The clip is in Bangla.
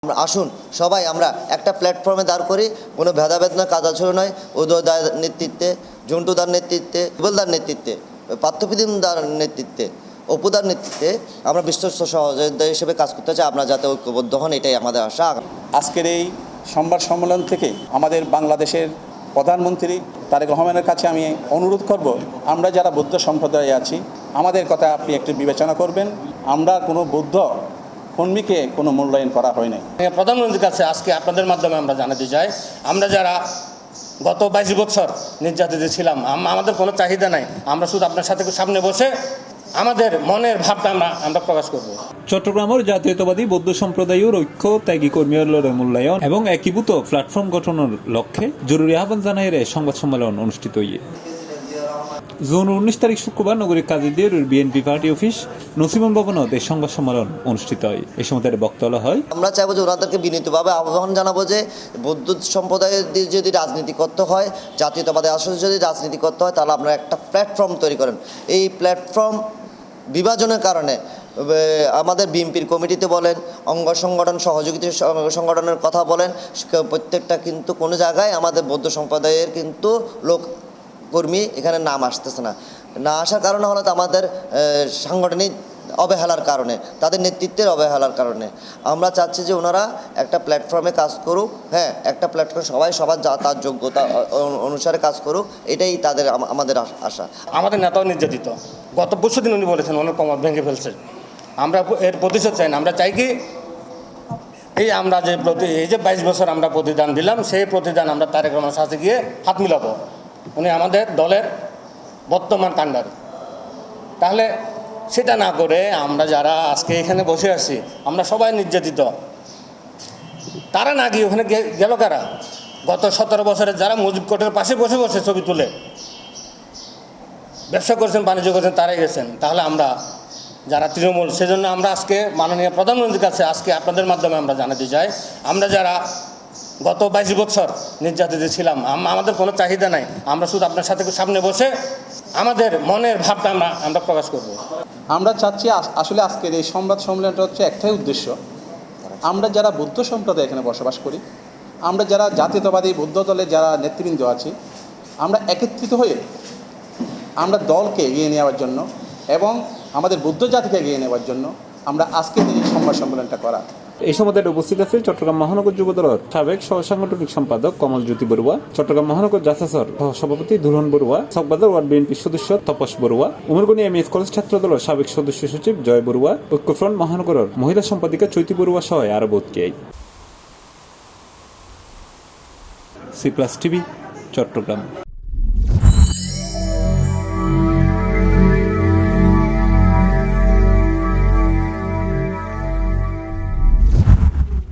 আসুন সবাই আমরা একটা প্ল্যাটফর্মে দাঁড় করি, কোনো ভেদাভেদ নয়, কাদাছড়ি নয়। উদয়দার নেতৃত্বে, জন্টুদার নেতৃত্বে, ইবলদার নেতৃত্বে, পার্থপ্রতিমদার নেতৃত্বে, অপুদার নেতৃত্বে আমরা বিশ্বস্ত সহযোগিতা হিসেবে কাজ করতে চাই। আপনারা যাতে ঐক্যবদ্ধ হন, এটাই আমাদের আশা। আজকের এই সংবাদ সম্মেলন থেকে আমাদের বাংলাদেশের প্রধানমন্ত্রী তারেক রহমানের কাছে আমি অনুরোধ করব, আমরা যারা বৌদ্ধ সম্প্রদায়ে আছি আমাদের কথা আপনি একটু বিবেচনা করবেন। আমরা কোনো বৌদ্ধ কর্মীকে কোনো মূল্যায়ন করা হয় নাই। প্রধানমন্ত্রীর কাছে আজকে আপনাদের মাধ্যমে আমরা জানাতে চাই, আমরা যারা গত 22 বছর নির্যাতিত ছিলাম, আমাদের কোনো চাহিদা নাই, আমরা শুধু আপনার সাথে সামনে বসে আমাদের মনের ভাবটা আমরা প্রকাশ করব। চট্টগ্রামের জাতীয়তাবাদী বৌদ্ধ সম্প্রদায়ের ঐক্য ত্যাগী কর্মীর মূল্যায়ন এবং একীভূত প্ল্যাটফর্ম গঠনের লক্ষ্যে জরুরি আহ্বান জানাই সংবাদ সম্মেলন অনুষ্ঠিত হয়ে জুন 19 তারিখ শুক্রবার নগরীর কাজীদের বিএনপি পার্টি অফিস নসিমন ভবনত এই সংবাদ সম্মেলন অনুষ্ঠিত হয়। এই সময় তাদের বক্তব্য হয়, আমরা চাইবো যে ওনাদেরকে বিনীতভাবে আহ্বান জানাবো যে বৌদ্ধ সম্প্রদায়ের যদি রাজনীতি করতে হয়, জাতীয়তাবাদী আসলে যদি রাজনীতি করতে হয়, তাহলে আপনারা একটা প্ল্যাটফর্ম তৈরি করেন। এই প্ল্যাটফর্ম বিভাজনের কারণে আমাদের বিএনপির কমিটিতে বলেন, অঙ্গ সংগঠন সহযোগিতা সংগঠনের কথা বলেন, প্রত্যেকটা কিন্তু কোনো জায়গায় আমাদের বৌদ্ধ সম্প্রদায়ের কিন্তু কর্মী এখানে নাম আসতেছে না আসার কারণে হলো আমাদের সাংগঠনিক অবহেলার কারণে, তাদের নেতৃত্বের অবহেলার কারণে। আমরা চাচ্ছি যে ওনারা একটা প্ল্যাটফর্মে কাজ করুক, হ্যাঁ, একটা প্ল্যাটফর্মে সবার তার যোগ্যতা অনুসারে কাজ করুক, এটাই আমাদের আশা। আমাদের নেতাও নির্যাতিত, গত পরশু দিন উনি বলেছেন অনেক কমর ভেঙে ফেলছে। আমরা এর প্রতিশোধ চাই না, আমরা চাই কি আমরা যে এই যে 22 বছর আমরা প্রতিদান দিলাম, সেই প্রতিদান আমরা তারেক রহমানের সাথে গিয়ে হাত মিলাবো। উনি আমাদের দলের বর্তমান কাণ্ডার, তাহলে সেটা না করে আমরা যারা আজকে এখানে বসে আছি, আমরা সবাই নির্যাতিত, তারা না গিয়ে ওখানে গেল কারা? গত 17 বছরের যারা মুজিব কোর্টের পাশে বসে বসে ছবি তুলে ব্যবসা করছেন, বাণিজ্য করছেন, তারাই গেছেন। তাহলে আমরা যারা তৃণমূল, সেজন্য আমরা আজকে মাননীয় প্রধানমন্ত্রীর কাছে আজকে আপনাদের মাধ্যমে আমরা জানাতে চাই, আমরা যারা গত 22 বছর নির্যাতিত ছিলাম, আমাদের কোনো চাহিদা নাই, আমরা শুধু আপনার সাথে সামনে বসে আমাদের মনের ভাবটা আমরা প্রকাশ করব। আমরা চাচ্ছি আসলে আজকের এই সংবাদ সম্মেলনটা হচ্ছে একটাই উদ্দেশ্য, আমরা যারা বৌদ্ধ সম্প্রদায় এখানে বসবাস করি, আমরা যারা জাতীয়তাবাদী বৌদ্ধ দলের যারা নেতৃবৃন্দ আছি, আমরা একত্রিত হয়ে আমরা দলকে এগিয়ে নেওয়ার জন্য এবং আমাদের বৌদ্ধ জাতিকে এগিয়ে নেওয়ার জন্য আমরা আজকের এই সংবাদ সম্মেলনটা করা। এই সময় উপস্থিত আছে চট্টগ্রাম মহানগর যুবদলের সাবেক সহসাংগঠনিক সম্পাদক কমল জ্যোতি বড়ুয়া, চট্টগ্রাম মহানগর জাসাসর সভাপতি দুলহন বড়ুয়া, চকবাজার ওয়ার্ড বিএনপি সদস্য তপস বড়ুয়া, উমরগনি এমএস কলেজ ছাত্র দলের সাবেক সদস্য সচিব জয় বড়ুয়া, ঐক্যফ্রন্ট মহানগরের মহিলা সম্পাদিকা চৈতি বড়ুয়া সহ আরো বোধকে। C plus TV, Chittagong.